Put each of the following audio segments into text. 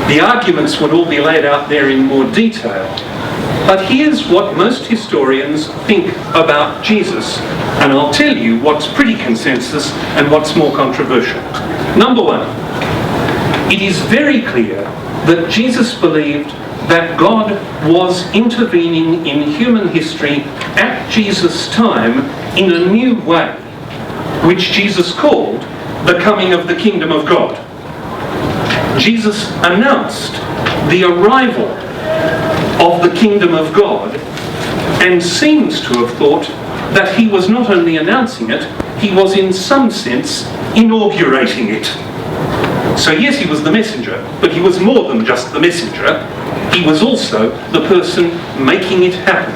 The arguments would all be laid out there in more detail. But here's what most historians think about Jesus, and I'll tell you what's pretty consensus and what's more controversial. Number one, it is very clear that Jesus believed that God was intervening in human history at Jesus' time in a new way, which Jesus called the coming of the kingdom of God. Jesus announced the arrival of the kingdom of God and seems to have thought that he was not only announcing it, he was in some sense inaugurating it. So yes, he was the messenger, but he was more than just the messenger. He was also the person making it happen.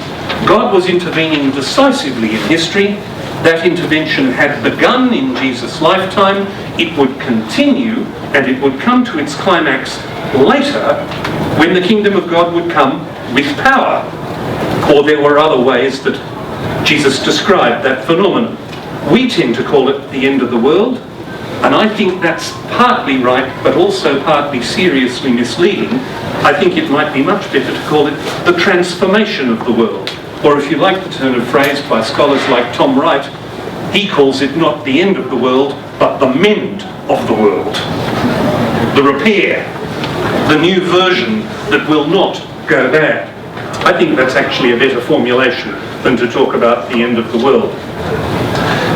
God was intervening decisively in history. That intervention had begun in Jesus' lifetime. It would continue, and it would come to its climax later when the kingdom of God would come with power. Or there were other ways that Jesus described that phenomenon. We tend to call it the end of the world, and I think that's partly right, but also partly seriously misleading. I think it might be much better to call it the transformation of the world. Or if you like the turn of phrase by scholars like Tom Wright, he calls it not the end of the world, but the mend of the world. The repair, the new version that will not go bad. I think that's actually a better formulation than to talk about the end of the world.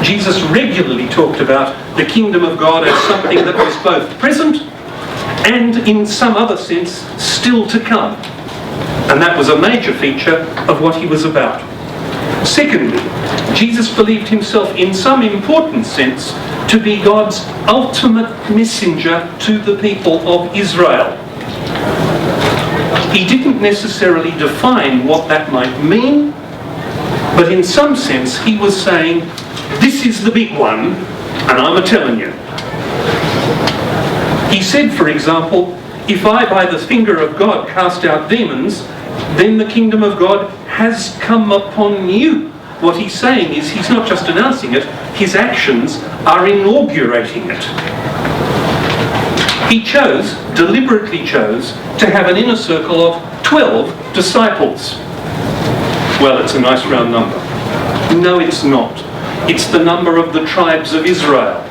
Jesus regularly talked about the kingdom of God as something that was both present and, in some other sense, still to come. And that was a major feature of what he was about. Secondly, Jesus believed himself, in some important sense, to be God's ultimate messenger to the people of Israel. He didn't necessarily define what that might mean, but in some sense he was saying, this is the big one, and I'm a-telling you. He said, for example, if I by the finger of God cast out demons, then the kingdom of God has come upon you. What he's saying is he's not just announcing it, his actions are inaugurating it. He deliberately chose, to have an inner circle of 12 disciples. Well, it's a nice round number. No, it's not. It's the number of the tribes of Israel.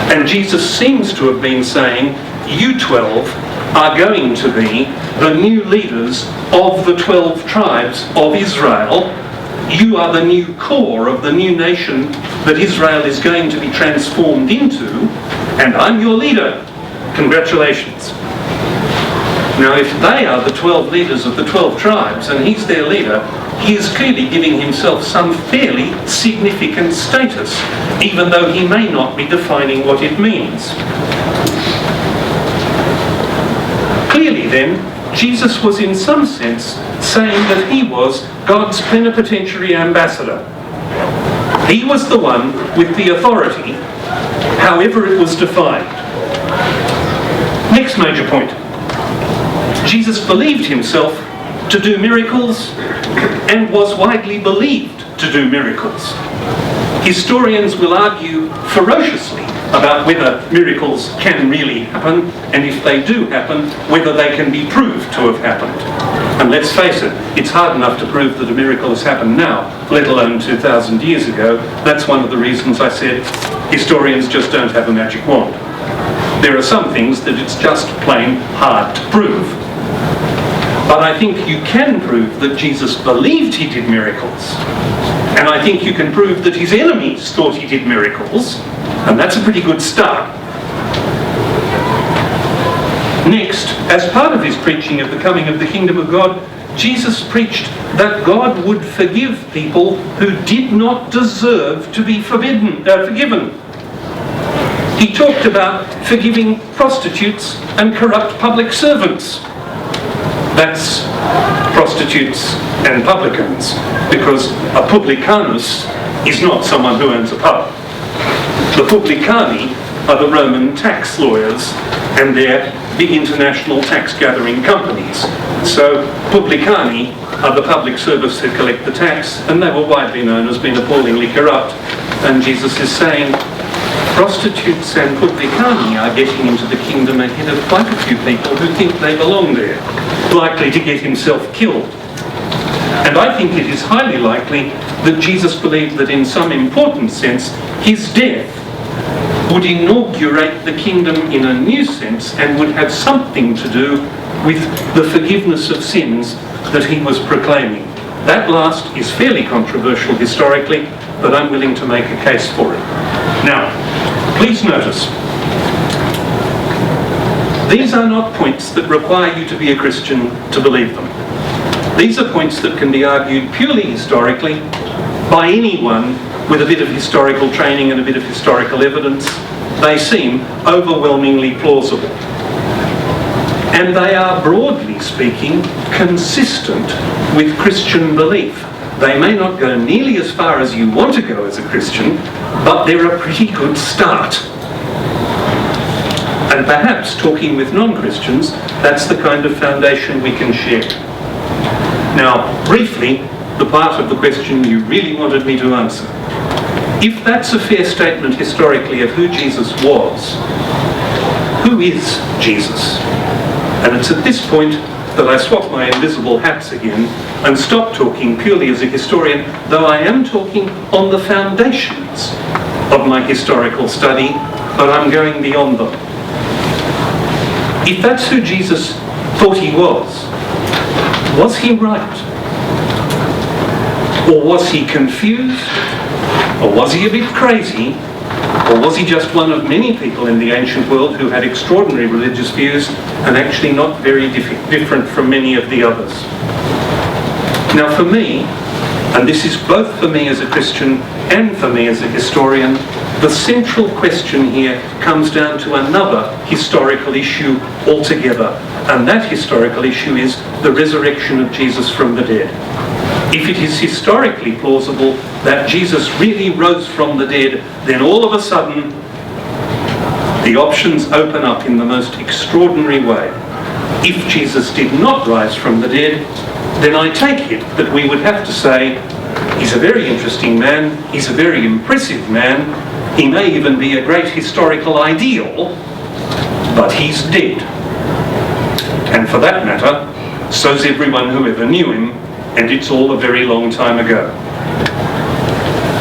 And Jesus seems to have been saying, you 12 are going to be the new leaders of the 12 tribes of Israel. You are the new core of the new nation that Israel is going to be transformed into, and I'm your leader. Congratulations. Now, if they are the 12 leaders of the 12 tribes and he's their leader, he is clearly giving himself some fairly significant status, even though he may not be defining what it means. Clearly then, Jesus was in some sense saying that he was God's plenipotentiary ambassador. He was the one with the authority, however it was defined. Next major point. Jesus believed himself to do miracles and was widely believed to do miracles. Historians will argue ferociously about whether miracles can really happen, and if they do happen, whether they can be proved to have happened. And let's face it, it's hard enough to prove that a miracle has happened now, let alone 2,000 years ago. That's one of the reasons I said historians just don't have a magic wand. There are some things that it's just plain hard to prove. But I think you can prove that Jesus believed he did miracles. And I think you can prove that his enemies thought he did miracles. And that's a pretty good start. Next, as part of his preaching of the coming of the kingdom of God, Jesus preached that God would forgive people who did not deserve to be forgiven. He talked about forgiving prostitutes and corrupt public servants. That's prostitutes and publicans, because a publicanus is not someone who owns a pub. The publicani are the Roman tax lawyers, and they're big international tax-gathering companies. So publicani are the public service who collect the tax, and they were widely known as being appallingly corrupt. And Jesus is saying, prostitutes and publicani are getting into the kingdom ahead of quite a few people who think they belong there, likely to get himself killed. And I think it is highly likely that Jesus believed that in some important sense his death would inaugurate the kingdom in a new sense and would have something to do with the forgiveness of sins that he was proclaiming. That last is fairly controversial historically, but I'm willing to make a case for it. Now, please notice, these are not points that require you to be a Christian to believe them. These are points that can be argued purely historically by anyone with a bit of historical training and a bit of historical evidence. They seem overwhelmingly plausible. And they are, broadly speaking, consistent with Christian belief. They may not go nearly as far as you want to go as a Christian, but they're a pretty good start. And perhaps, talking with non-Christians, that's the kind of foundation we can share. Now, briefly, the part of the question you really wanted me to answer. If that's a fair statement historically of who Jesus was, who is Jesus? And it's at this point that I swap my invisible hats again and stop talking purely as a historian, though I am talking on the foundations of my historical study, but I'm going beyond them. If that's who Jesus thought he was he right? Or was he confused? Or was he a bit crazy? Or was he just one of many people in the ancient world who had extraordinary religious views and actually not very different from many of the others? Now for me, and this is both for me as a Christian and for me as a historian, the central question here comes down to another historical issue altogether, and that historical issue is the resurrection of Jesus from the dead. If it is historically plausible that Jesus really rose from the dead, then all of a sudden the options open up in the most extraordinary way. If Jesus did not rise from the dead, then I take it that we would have to say he's a very interesting man, he's a very impressive man, he may even be a great historical ideal, but he's dead. And for that matter, so's everyone who ever knew him, and it's all a very long time ago.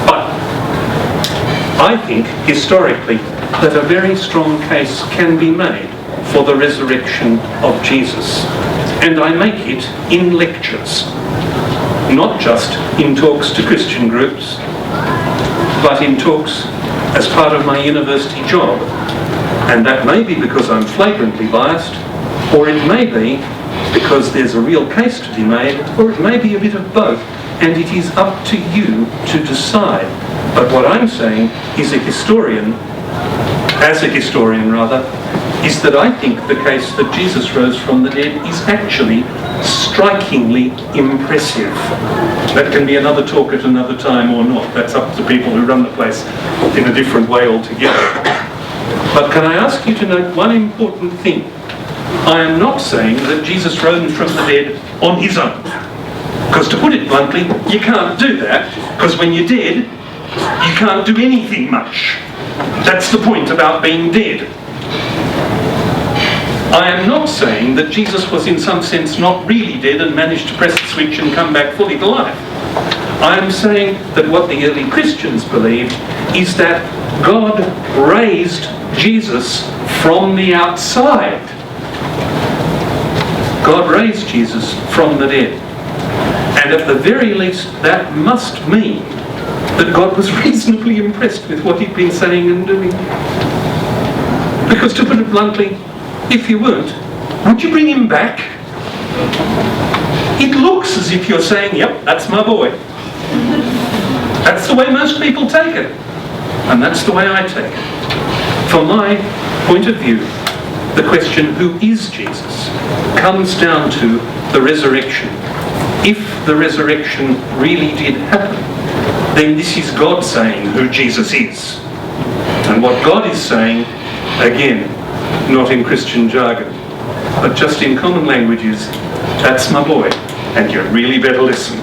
But I think, historically, that a very strong case can be made for the resurrection of Jesus. And I make it in lectures, not just in talks to Christian groups, but in talks as part of my university job. And that may be because I'm flagrantly biased, or it may be because there's a real case to be made, or it may be a bit of both, and it is up to you to decide. But what I'm saying is as a historian, is that I think the case that Jesus rose from the dead is actually strikingly impressive. That can be another talk at another time or not. That's up to people who run the place in a different way altogether. But can I ask you to note one important thing? I am not saying that Jesus rose from the dead on his own. Because to put it bluntly, you can't do that, because when you're dead, you can't do anything much. That's the point about being dead. I am not saying that Jesus was in some sense not really dead and managed to press the switch and come back fully to life. I am saying that what the early Christians believed is that God raised Jesus from the outside. God raised Jesus from the dead. And at the very least, that must mean that God was reasonably impressed with what he'd been saying and doing. Because to put it bluntly, if you weren't, would you bring him back? It looks as if you're saying, yep, that's my boy. That's the way most people take it. And that's the way I take it. From my point of view, the question, who is Jesus, comes down to the resurrection. If the resurrection really did happen, then this is God saying who Jesus is. And what God is saying, again, not in Christian jargon, but just in common language, is, that's my boy, and you really better listen.